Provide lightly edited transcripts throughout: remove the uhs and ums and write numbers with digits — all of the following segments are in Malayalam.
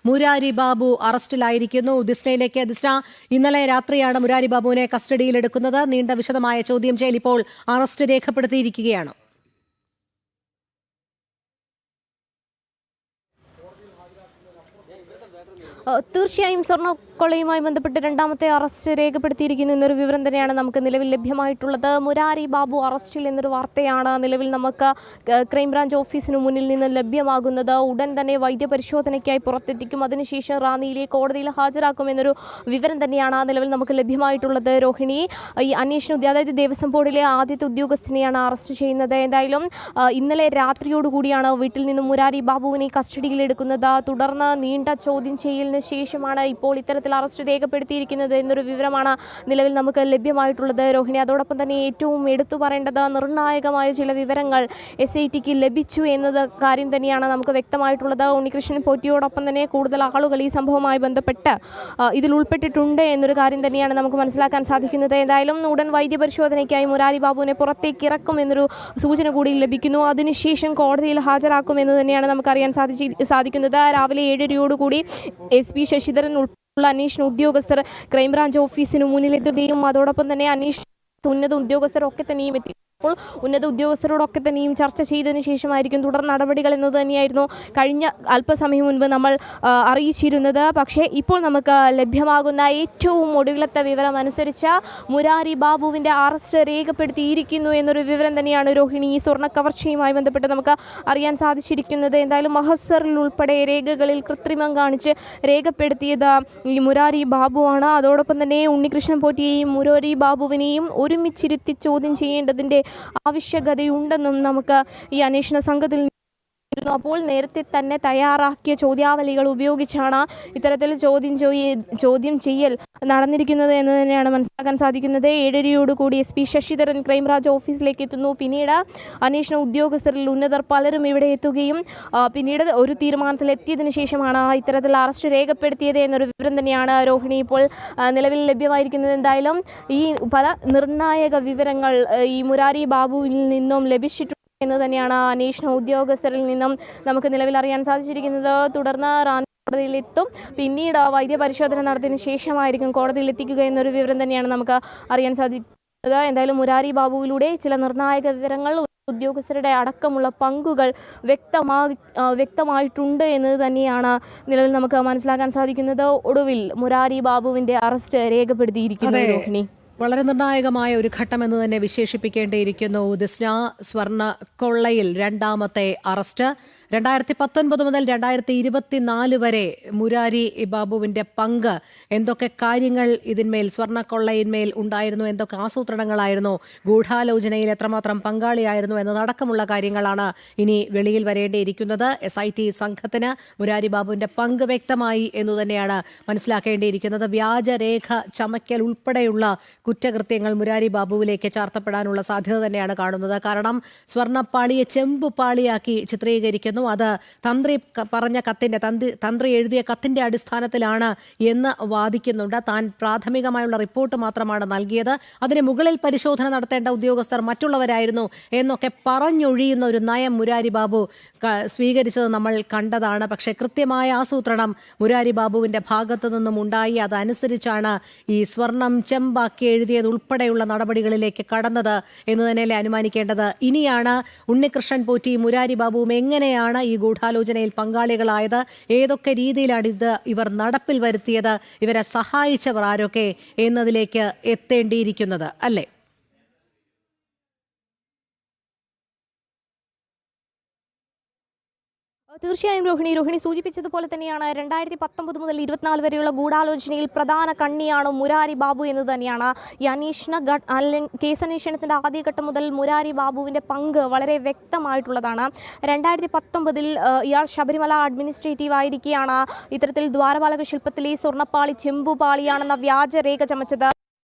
മുരാരി ബാബു അറസ്റ്റിലായിരിക്കുന്നു. ദിസ്നയിലേക്ക് ദിസ്ന, ഇന്നലെ രാത്രിയാണ് മുരാരി ബാബുവിനെ കസ്റ്റഡിയിലെടുക്കുന്നത്. നീണ്ട വിശദമായ ചോദ്യം ചെയ്യൽ ഇപ്പോൾ അറസ്റ്റ് രേഖപ്പെടുത്തിയിരിക്കുകയാണ്. തീർച്ചയായും സ്വർണ്ണക്കൊള്ളയുമായി ബന്ധപ്പെട്ട് രണ്ടാമത്തെ അറസ്റ്റ് രേഖപ്പെടുത്തിയിരിക്കുന്നു എന്നൊരു വിവരം തന്നെയാണ് നമുക്ക് നിലവിൽ ലഭ്യമായിട്ടുള്ളത്. മുരാരി ബാബു അറസ്റ്റിൽ എന്നൊരു വാർത്തയാണ് നിലവിൽ നമുക്ക് ക്രൈംബ്രാഞ്ച് ഓഫീസിന് മുന്നിൽ നിന്ന് ലഭ്യമാകുന്നത്. ഉടൻ തന്നെ വൈദ്യപരിശോധനയ്ക്കായി പുറത്തെത്തിക്കും, അതിനുശേഷം റാന്നിയിലെ കോടതിയിൽ ഹാജരാക്കുമെന്നൊരു വിവരം തന്നെയാണ് നിലവിൽ നമുക്ക് ലഭ്യമായിട്ടുള്ളത്. രോഹിണി, ഈ അന്വേഷണ അതായത് ദേവസ്വം ബോർഡിലെ ആദ്യത്തെ ഉദ്യോഗസ്ഥനെയാണ് അറസ്റ്റ് ചെയ്യുന്നത്. എന്തായാലും ഇന്നലെ രാത്രിയോടുകൂടിയാണ് വീട്ടിൽ നിന്നും മുരാരി ബാബുവിനെ കസ്റ്റഡിയിലെടുക്കുന്നത്. തുടർന്ന് നീണ്ട ചോദ്യം ചെയ്യലിന് ശേഷമാണ് ഇപ്പോൾ ഇത്തരത്തിൽ അറസ്റ്റ് രേഖപ്പെടുത്തിയിരിക്കുന്നത് എന്നൊരു വിവരമാണ് നിലവിൽ നമുക്ക് ലഭ്യമായിട്ടുള്ളത്. രോഹിണി, അതോടൊപ്പം തന്നെ ഏറ്റവും എടുത്തു പറയേണ്ടത് നിർണായകമായ ചില വിവരങ്ങൾ SITക്ക് ലഭിച്ചു എന്നത് കാര്യം തന്നെയാണ് നമുക്ക് വ്യക്തമായിട്ടുള്ളത്. ഉണ്ണികൃഷ്ണൻ പോറ്റിയോടൊപ്പം തന്നെ കൂടുതൽ ആളുകൾ ഈ സംഭവവുമായി ബന്ധപ്പെട്ട് ഇതിൽ ഉൾപ്പെട്ടിട്ടുണ്ട് എന്നൊരു കാര്യം തന്നെയാണ് നമുക്ക് മനസ്സിലാക്കാൻ സാധിക്കുന്നത്. എന്തായാലും ഉടൻ വൈദ്യപരിശോധനയ്ക്കായി മുരാരി ബാബുവിനെ പുറത്തേക്ക് ഇറക്കും എന്നൊരു സൂചന കൂടി ലഭിക്കുന്നു. അതിനുശേഷം കോടതിയിൽ ഹാജരാക്കും എന്ന് തന്നെയാണ് നമുക്കറിയാൻ സാധിക്കുന്നത്. രാവിലെ 7:30 SP ശശിധരൻ ഉൾപ്പെടെയുള്ള അന്വേഷണ ഉദ്യോഗസ്ഥർ ക്രൈംബ്രാഞ്ച് ഓഫീസിന് മുന്നിലെത്തുകയും അതോടൊപ്പം തന്നെ ഉന്നത ഉദ്യോഗസ്ഥരൊക്കെ തന്നെയും എത്തി. അപ്പോൾ ഉന്നത ഉദ്യോഗസ്ഥരോടൊക്കെ തന്നെയും ചർച്ച ചെയ്തതിനു ശേഷമായിരിക്കും തുടർ നടപടികൾ എന്നത് തന്നെയായിരുന്നു കഴിഞ്ഞ അല്പസമയം മുൻപ് നമ്മൾ അറിയിച്ചിരുന്നത്. പക്ഷേ ഇപ്പോൾ നമുക്ക് ലഭ്യമാകുന്ന ഏറ്റവും ഒടുവിലത്തെ വിവരം അനുസരിച്ച് മുരാരി ബാബുവിൻ്റെ അറസ്റ്റ് രേഖപ്പെടുത്തിയിരിക്കുന്നു എന്നൊരു വിവരം തന്നെയാണ് രോഹിണി ഈ സ്വർണ്ണ കവർച്ചയുമായി ബന്ധപ്പെട്ട് നമുക്ക് അറിയാൻ സാധിച്ചിരിക്കുന്നത്. എന്തായാലും മഹസറിൽ ഉൾപ്പെടെ രേഖകളിൽ കൃത്രിമം കാണിച്ച് രേഖപ്പെടുത്തിയത് ഈ മുരാരി ബാബുവാണ്. അതോടൊപ്പം തന്നെ ഉണ്ണികൃഷ്ണൻ പോറ്റിയെയും മുരാരി ബാബുവിനെയും ഒരുമിച്ചിരുത്തി ചോദ്യം ചെയ്യേണ്ടതിൻ്റെ ആവശ്യകതയുണ്ടെന്നും നമുക്ക് ഈ അന്വേഷണ സംഘത്തിൽ അപ്പോൾ നേരത്തെ തന്നെ തയ്യാറാക്കിയ ചോദ്യാവലികൾ ഉപയോഗിച്ചാണ് ഇത്തരത്തിൽ ചോദ്യം ചെയ്യൽ നടന്നിരിക്കുന്നത് എന്ന് തന്നെയാണ് മനസ്സിലാക്കാൻ സാധിക്കുന്നത്. 7:30 SP ശശിധരൻ ക്രൈംബ്രാഞ്ച് ഓഫീസിലേക്ക് എത്തുന്നു. പിന്നീട് അന്വേഷണ ഉദ്യോഗസ്ഥരിൽ ഉന്നതർ പലരും ഇവിടെ എത്തുകയും പിന്നീട് ഒരു തീരുമാനത്തിലെത്തിയതിനു ശേഷമാണ് ഇത്തരത്തിൽ അറസ്റ്റ് രേഖപ്പെടുത്തിയത് എന്നൊരു വിവരം തന്നെയാണ് രോഹിണി ഇപ്പോൾ നിലവിൽ ലഭ്യമായിരിക്കുന്നത്. എന്തായാലും ഈ പല നിർണായക വിവരങ്ങൾ ഈ മുരാരി ബാബുവിൽ നിന്നും ലഭിച്ചിട്ടുണ്ട് എന്ന് തന്നെയാണ് അന്വേഷണ ഉദ്യോഗസ്ഥരിൽ നിന്നും നമുക്ക് നിലവിൽ അറിയാൻ സാധിച്ചിരിക്കുന്നത്. തുടർന്ന് റാന്നി കോടതിയിലെത്തും, പിന്നീട് വൈദ്യപരിശോധന നടത്തിയതിനു ശേഷമായിരിക്കും കോടതിയിൽ എത്തിക്കുക എന്നൊരു വിവരം തന്നെയാണ് നമുക്ക് അറിയാൻ സാധിക്കുന്നത്. എന്തായാലും മുരാരി ബാബുവിലൂടെ ചില നിർണായക വിവരങ്ങൾ ഉദ്യോഗസ്ഥരുടെ അടക്കമുള്ള പങ്കുകൾ വ്യക്തമായിട്ടുണ്ട് എന്നത് തന്നെയാണ് നിലവിൽ നമുക്ക് മനസ്സിലാക്കാൻ സാധിക്കുന്നത്. ഒടുവിൽ മുരാരി ബാബുവിൻ്റെ അറസ്റ്റ് രേഖപ്പെടുത്തിയിരിക്കുന്നു രോഹിണി. വളരെ നിർണായകമായ ഒരു ഘട്ടമെന്ന് തന്നെ വിശേഷിപ്പിക്കേണ്ടിയിരിക്കുന്നു. ദിസ്ന, സ്വർണ്ണ കൊള്ളയിൽ രണ്ടാമത്തെ അറസ്റ്റ്. 2019 മുതൽ 2024 വരെ മുരാരി ബാബുവിൻ്റെ പങ്ക്, എന്തൊക്കെ കാര്യങ്ങൾ ഇതിന്മേൽ സ്വർണ്ണക്കൊള്ളയിന്മേൽ ഉണ്ടായിരുന്നു, എന്തൊക്കെ ആസൂത്രണങ്ങളായിരുന്നു, ഗൂഢാലോചനയിൽ എത്രമാത്രം പങ്കാളിയായിരുന്നു എന്നതടക്കമുള്ള കാര്യങ്ങളാണ് ഇനി വെളിയിൽ വരേണ്ടിയിരിക്കുന്നത്. SIT സംഘത്തിന് മുരാരി ബാബുവിൻ്റെ പങ്ക് വ്യക്തമായി എന്നു തന്നെയാണ് മനസ്സിലാക്കേണ്ടിയിരിക്കുന്നത്. വ്യാജരേഖ ചമയ്ക്കൽ ഉൾപ്പെടെയുള്ള കുറ്റകൃത്യങ്ങൾ മുരാരി ബാബുവിലേക്ക് ചാർത്തപ്പെടാനുള്ള സാധ്യത തന്നെയാണ് കാണുന്നത്. കാരണം സ്വർണ്ണപ്പാളിയെ ചെമ്പുപാളിയാക്കി ചിത്രീകരിക്കുന്നു. അത് തന്ത്രി പറഞ്ഞ തന്ത്രി എഴുതിയ കത്തിന്റെ അടിസ്ഥാനത്തിലാണ് എന്ന് വാദിക്കുന്നുണ്ട്. താൻ പ്രാഥമികമായുള്ള റിപ്പോർട്ട് മാത്രമാണ് നൽകിയത്, അതിന് മുകളിൽ പരിശോധന നടത്തേണ്ട ഉദ്യോഗസ്ഥർ മറ്റുള്ളവരായിരുന്നു എന്നൊക്കെ പറഞ്ഞൊഴിയുന്ന ഒരു നയം മുരാരി ബാബു സ്വീകരിച്ചത് നമ്മൾ കണ്ടതാണ്. പക്ഷേ കൃത്യമായ ആസൂത്രണം മുരാരി ബാബുവിൻ്റെ ഭാഗത്തു നിന്നും ഉണ്ടായി. അതനുസരിച്ചാണ് ഈ സ്വർണം ചെമ്പാക്കി എഴുതിയത് ഉൾപ്പെടെയുള്ള നടപടികളിലേക്ക് കടന്നത് എന്ന് തന്നെയല്ലേ അനുമാനിക്കേണ്ടത്. ഇനിയാണ് ഉണ്ണികൃഷ്ണൻ പോറ്റി മുരാരി ബാബുവും എങ്ങനെയാണ് ഈ ഗൂഢാലോചനയിൽ പങ്കാളികളായത്, ഏതൊക്കെ രീതിയിലാണ് ഇവർ നടപ്പിൽ വരുത്തിയത്, ഇവരെ സഹായിച്ചവർ ആരൊക്കെ എന്നതിലേക്ക് എത്തേണ്ടിയിരിക്കുന്നത് അല്ലേ? തീർച്ചയായും രോഹിണി സൂചിപ്പിച്ചതുപോലെ തന്നെയാണ് 2019 മുതൽ 2024 വരെയുള്ള ഗൂഢാലോചനയിൽ പ്രധാന കണ്ണിയാണ് മുരാരി ബാബു എന്ന് തന്നെയാണ് ഈ കേസന്വേഷണത്തിൻ്റെ ആദ്യഘട്ടം മുതൽ മുരാരി ബാബുവിൻ്റെ പങ്ക് വളരെ വ്യക്തമായിട്ടുള്ളതാണ്. 2019 ഇയാൾ ശബരിമല അഡ്മിനിസ്ട്രേറ്റീവ് ആയിരിക്കെയാണ് ഇത്തരത്തിൽ ദ്വാരപാലക ശില്പത്തിലെ സ്വർണ്ണപ്പാളി ചെമ്പുപാളിയാണെന്ന വ്യാജരേഖ ചമച്ചത്.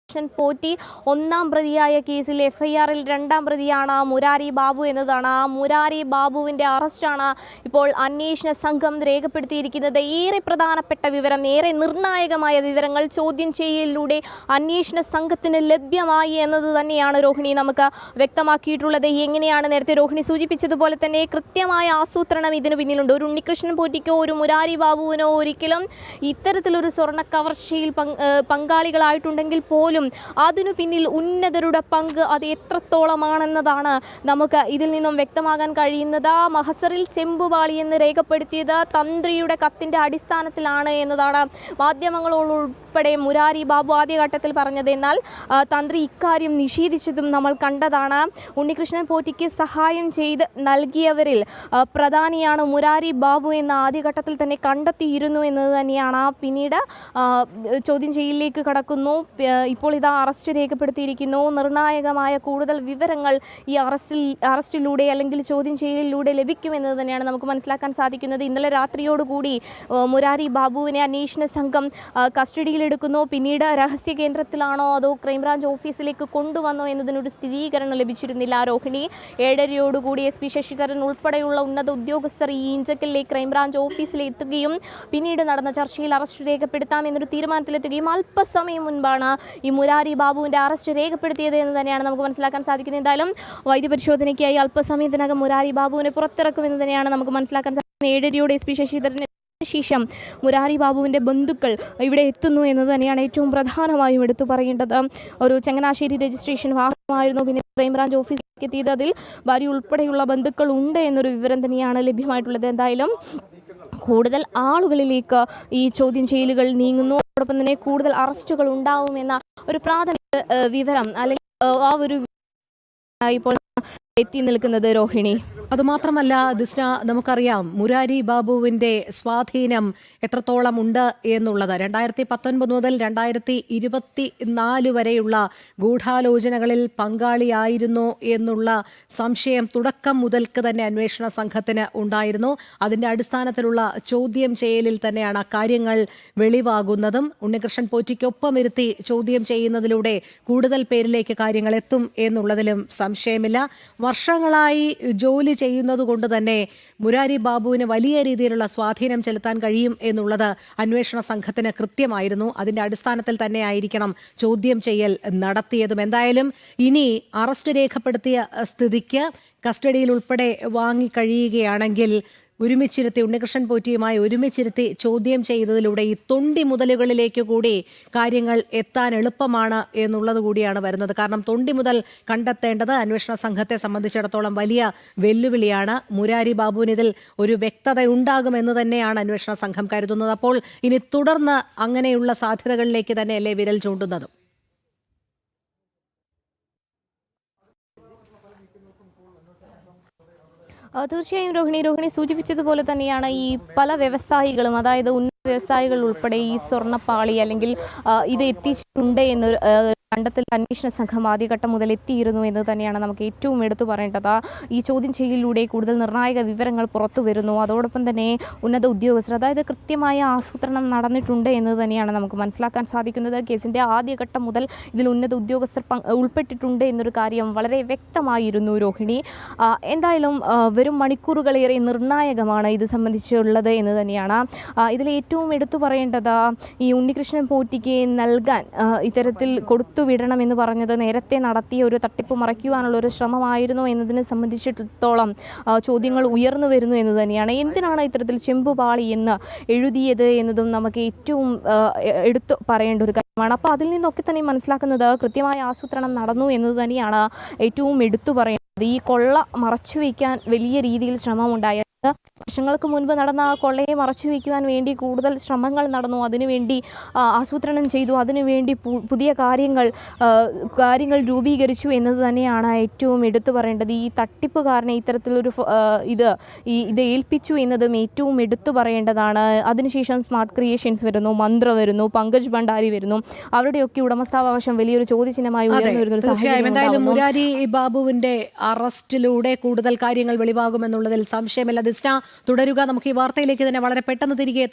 പോറ്റി ഒന്നാം പ്രതിയായ കേസിൽ FIR-ൽ രണ്ടാം പ്രതിയാണ് മുരാരി ബാബു എന്നതാണ്. ആ മുരാരി ബാബുവിൻ്റെ അറസ്റ്റാണ് ഇപ്പോൾ അന്വേഷണ സംഘം രേഖപ്പെടുത്തിയിരിക്കുന്നത്. ഏറെ പ്രധാനപ്പെട്ട വിവരം, ഏറെ നിർണായകമായ വിവരങ്ങൾ ചോദ്യം ചെയ്യലിലൂടെ അന്വേഷണ സംഘത്തിന് ലഭ്യമായി എന്നത് തന്നെയാണ് രോഹിണി നമുക്ക് വ്യക്തമാക്കിയിട്ടുള്ളത്. എങ്ങനെയാണ് നേരത്തെ രോഹിണി സൂചിപ്പിച്ചതുപോലെ തന്നെ കൃത്യമായ ആസൂത്രണം ഇതിന് പിന്നിലുണ്ട്. ഒരു ഉണ്ണികൃഷ്ണൻ പോറ്റിക്കോ ഒരു മുരാരി ബാബുവിനോ ഒരിക്കലും ഇത്തരത്തിലൊരു സ്വർണ്ണ കവർച്ചയിൽ പങ്കാളികളായിട്ടുണ്ടെങ്കിൽ പോലും അതിനു പിന്നിൽ ഉന്നതരുടെ പങ്ക് അത് എത്രത്തോളമാണെന്നതാണ് നമുക്ക് ഇതിൽ നിന്നും വ്യക്തമാകാൻ കഴിയുന്നത്. മഹസറിൽ ചെമ്പുപാളി എന്ന് രേഖപ്പെടുത്തിയത് തന്ത്രിയുടെ കത്തിൻ്റെ അടിസ്ഥാനത്തിലാണ് എന്നതാണ് മാധ്യമങ്ങളോടുൾപ്പെടെ മുരാരി ബാബു ആദ്യഘട്ടത്തിൽ പറഞ്ഞത്. എന്നാൽ തന്ത്രി ഇക്കാര്യം നിഷേധിച്ചതും നമ്മൾ കണ്ടതാണ്. ഉണ്ണികൃഷ്ണൻ പോറ്റിക്ക് സഹായം ചെയ്ത് നൽകിയവരിൽ പ്രധാനിയാണ് മുരാരി ബാബു എന്ന ആദ്യഘട്ടത്തിൽ തന്നെ കണ്ടെത്തിയിരുന്നു എന്നത് തന്നെയാണ്. പിന്നീട് ചോദ്യം ചെയ്യലിലേക്ക് കടക്കുന്നു. ഇപ്പോൾ ഇതാ അറസ്റ്റ് രേഖപ്പെടുത്തിയിരിക്കുന്നു. നിർണായകമായ കൂടുതൽ വിവരങ്ങൾ ഈ അറസ്റ്റിലൂടെ അല്ലെങ്കിൽ ചോദ്യം ചെയ്യലിലൂടെ ലഭിക്കുമെന്നത് തന്നെയാണ് നമുക്ക് മനസ്സിലാക്കാൻ സാധിക്കുന്നത്. ഇന്നലെ രാത്രിയോടുകൂടി മുരാരി ബാബുവിനെ അന്വേഷണ സംഘം കസ്റ്റഡിയിലെടുക്കുന്നു. പിന്നീട് രഹസ്യ കേന്ദ്രത്തിലാണോ അതോ ക്രൈംബ്രാഞ്ച് ഓഫീസിലേക്ക് കൊണ്ടുവന്നോ എന്നതിനൊരു സ്ഥിരീകരണം ലഭിച്ചിരുന്നില്ല രോഹിണി. 7:30യോടുകൂടി SP ശശിധരൻ ഉൾപ്പെടെയുള്ള ഉന്നത ഉദ്യോഗസ്ഥർ ഈ ഇഞ്ചക്കലിലെ ക്രൈംബ്രാഞ്ച് ഓഫീസിലെത്തുകയും പിന്നീട് നടന്ന ചർച്ചയിൽ അറസ്റ്റ് രേഖപ്പെടുത്താം എന്നൊരു തീരുമാനത്തിലെത്തുകയും അല്പസമയം മുൻപാണ് ഈ മുരാരി ബാബുവിൻ്റെ അറസ്റ്റ് രേഖപ്പെടുത്തിയത് എന്ന് തന്നെയാണ് നമുക്ക് മനസ്സിലാക്കാൻ സാധിക്കുന്നത്. എന്തായാലും വൈദ്യപരിശോധനയ്ക്കായി അല്പസമയത്തിനകം മുരാരി ബാബുവിനെ പുറത്തിറക്കുമെന്ന് തന്നെയാണ് നമുക്ക് മനസ്സിലാക്കാൻ സാധിക്കുന്നത്. 7:30 SP ശശിധരൻ ശേഷം മുരാരി ബാബുവിൻ്റെ ബന്ധുക്കൾ ഇവിടെ എത്തുന്നു എന്നത് തന്നെയാണ് ഏറ്റവും പ്രധാനമായും എടുത്തു പറയേണ്ടത്. ഒരു ചങ്ങനാശ്ശേരി രജിസ്ട്രേഷൻ വാഹനമായിരുന്നു പിന്നെ ക്രൈംബ്രാഞ്ച് ഓഫീസിലേക്ക് എത്തിയത്. അതിൽ ഭാര്യ ഉൾപ്പെടെയുള്ള ബന്ധുക്കൾ ഉണ്ട് എന്നൊരു വിവരം തന്നെയാണ് ലഭ്യമായിട്ടുള്ളത്. എന്തായാലും കൂടുതൽ ആളുകളിലേക്ക് ഈ ചോദ്യം ചെയ്യലുകൾ നീങ്ങുന്നു. അതോടൊപ്പം തന്നെ കൂടുതൽ അറസ്റ്റുകൾ ഉണ്ടാവുമെന്ന ഒരു പ്രാഥമിക വിവരം അല്ലെങ്കിൽ ആ ഒരു ഇപ്പോൾ എത്തി നിൽക്കുന്നത് രോഹിണി. അതുമാത്രമല്ല ദിസ്ന, നമുക്കറിയാം മുരാരി ബാബുവിൻ്റെ സ്വാധീനം എത്രത്തോളം ഉണ്ട് എന്നുള്ളത്. 2019 മുതൽ 2024 വരെയുള്ള ഗൂഢാലോചനകളിൽ പങ്കാളിയായിരുന്നു എന്നുള്ള സംശയം തുടക്കം മുതൽക്ക് തന്നെ അന്വേഷണ സംഘത്തിന് ഉണ്ടായിരുന്നു. അതിൻ്റെ അടിസ്ഥാനത്തിലുള്ള ചോദ്യം ചെയ്യലിൽ തന്നെയാണ് കാര്യങ്ങൾ വെളിവാകുന്നതും. ഉണ്ണികൃഷ്ണൻ പോറ്റിക്കൊപ്പം ഇരുത്തി ചോദ്യം ചെയ്യുന്നതിലൂടെ കൂടുതൽ പേരിലേക്ക് കാര്യങ്ങൾ എത്തും എന്നുള്ളതിലും സംശയമില്ല. വർഷങ്ങളായി ജോലി ചെയ്യുന്നത് കൊണ്ട് തന്നെ മുരാരി ബാബുവിന് വലിയ രീതിയിലുള്ള സ്വാധീനം ചെലുത്താൻ കഴിയും എന്നുള്ളത് അന്വേഷണ സംഘത്തിന് കൃത്യമായിരുന്നു. അതിന്റെ അടിസ്ഥാനത്തിൽ തന്നെ ആയിരിക്കണം ചോദ്യം ചെയ്യൽ നടത്തിയതും. എന്തായാലും ഇനി അറസ്റ്റ് രേഖപ്പെടുത്തിയ സ്ഥിതിക്ക് കസ്റ്റഡിയിൽ ഉൾപ്പെടെ വാങ്ങിക്കഴിയുകയാണെങ്കിൽ ഒരുമിച്ചിരുത്തി ഉണ്ണികൃഷ്ണൻ പോറ്റിയുമായി ഒരുമിച്ചിരുത്തി ചോദ്യം ചെയ്തതിലൂടെ ഈ തൊണ്ടി മുതലുകളിലേക്ക് കൂടി കാര്യങ്ങൾ എത്താൻ എളുപ്പമാണ് എന്നുള്ളത് കൂടിയാണ് വരുന്നത്. കാരണം തൊണ്ടി മുതൽ കണ്ടെത്തേണ്ടത് അന്വേഷണ സംഘത്തെ സംബന്ധിച്ചിടത്തോളം വലിയ വെല്ലുവിളിയാണ്. മുരാരി ബാബുവിന് ഇതിൽ ഒരു വ്യക്തത ഉണ്ടാകുമെന്ന് തന്നെയാണ് അന്വേഷണ സംഘം കരുതുന്നത്. അപ്പോൾ ഇനി തുടർന്ന് അങ്ങനെയുള്ള സാധ്യതകളിലേക്ക് തന്നെയല്ലേ വിരൽ ചൂണ്ടുന്നത്? തീർച്ചയായും രോഹിണി സൂചിപ്പിച്ചതുപോലെ തന്നെയാണ് ഈ പല വ്യവസായികളും, അതായത് ഉന്നത വ്യവസായികൾ ഉൾപ്പെടെ ഈ സ്വർണ്ണപ്പാളി അല്ലെങ്കിൽ ഇത് എത്തിച്ചിട്ടുണ്ട് എന്നൊരു കണ്ടെത്തൽ അന്വേഷണ സംഘം ആദ്യഘട്ടം മുതൽ എത്തിയിരുന്നു എന്ന് തന്നെയാണ് നമുക്ക് ഏറ്റവും എടുത്തു പറയേണ്ടത്. ഈ ചോദ്യം ചെയ്യലിലൂടെ കൂടുതൽ നിർണായക വിവരങ്ങൾ പുറത്തു വരുന്നു. അതോടൊപ്പം തന്നെ ഉന്നത ഉദ്യോഗസ്ഥർ, അതായത് കൃത്യമായ ആസൂത്രണം നടന്നിട്ടുണ്ട് എന്ന് തന്നെയാണ് നമുക്ക് മനസ്സിലാക്കാൻ സാധിക്കുന്നത്. കേസിൻ്റെ ആദ്യഘട്ടം മുതൽ ഇതിൽ ഉന്നത ഉദ്യോഗസ്ഥർ ഉൾപ്പെട്ടിട്ടുണ്ട് എന്നൊരു കാര്യം വളരെ വ്യക്തമായിരുന്നു രോഹിണി. എന്തായാലും വെറും മണിക്കൂറുകളേറെ നിർണായകമാണ് ഇത് സംബന്ധിച്ചുള്ളത് എന്ന് തന്നെയാണ്. ഇതിൽ ഏറ്റവും എടുത്തു പറയേണ്ടത് ഈ ഉണ്ണികൃഷ്ണൻ പോറ്റിക്ക് നൽകാൻ ഇത്തരത്തിൽ വിടണം എന്ന് പറഞ്ഞത് നേരത്തെ നടത്തിയ ഒരു തട്ടിപ്പ് മറയ്ക്കുവാനുള്ള ഒരു ശ്രമമായിരുന്നു എന്നതിനെ സംബന്ധിച്ചിടത്തോളം ചോദ്യങ്ങൾ ഉയർന്നു വരുന്നു എന്ന് തന്നെയാണ്. എന്തിനാണ് ഇത്തരത്തിൽ ചെമ്പുപാളി എന്ന് എഴുതിയത് എന്നതും നമുക്ക് ഏറ്റവും എടുത്തു പറയേണ്ട ഒരു കാര്യമാണ്. അപ്പോൾ അതിൽ നിന്നൊക്കെ തന്നെ മനസ്സിലാക്കുന്നത് കൃത്യമായ ആസൂത്രണം നടന്നു എന്നത് തന്നെയാണ് ഏറ്റവും എടുത്തു പറയുന്നത്. ഈ കൊള്ള മറച്ചുവെക്കാൻ വലിയ രീതിയിൽ ശ്രമമുണ്ടായ വർഷങ്ങൾക്ക് മുൻപ് നടന്ന ആ കൊള്ളയെ മറച്ചു വയ്ക്കുവാൻ വേണ്ടി കൂടുതൽ ശ്രമങ്ങൾ നടന്നു. അതിനുവേണ്ടി ആസൂത്രണം ചെയ്തു. അതിനുവേണ്ടി പുതിയ കാര്യങ്ങൾ രൂപീകരിച്ചു എന്നത് തന്നെയാണ് ഏറ്റവും എടുത്തു പറയേണ്ടത്. ഈ തട്ടിപ്പുകാരനെ ഇത്തരത്തിലൊരു ഇത് ഏൽപ്പിച്ചു എന്നതും ഏറ്റവും എടുത്തു പറയേണ്ടതാണ്. അതിനുശേഷം സ്മാർട്ട് ക്രിയേഷൻസ് വരുന്നു, മന്ത്ര വരുന്നു, പങ്കജ് ഭണ്ഡാരി വരുന്നു. അവരുടെയൊക്കെ ഉടമസ്ഥാവകാശം വലിയൊരു ചോദ്യചിഹ്നമായി ഉയർന്നു വരുന്ന തീർച്ചയായും. എന്തായാലും മുരാരി ബാബുവിന്റെ അറസ്റ്റിലൂടെ കൂടുതൽ കാര്യങ്ങൾ വെളിവാകുമെന്നുള്ളതിൽ സംശയമില്ല. ദിസ്ന, തുടരുക. നമുക്ക് ഈ വാർത്തയിലേക്ക് തന്നെ വളരെ പെട്ടെന്ന് തിരികെ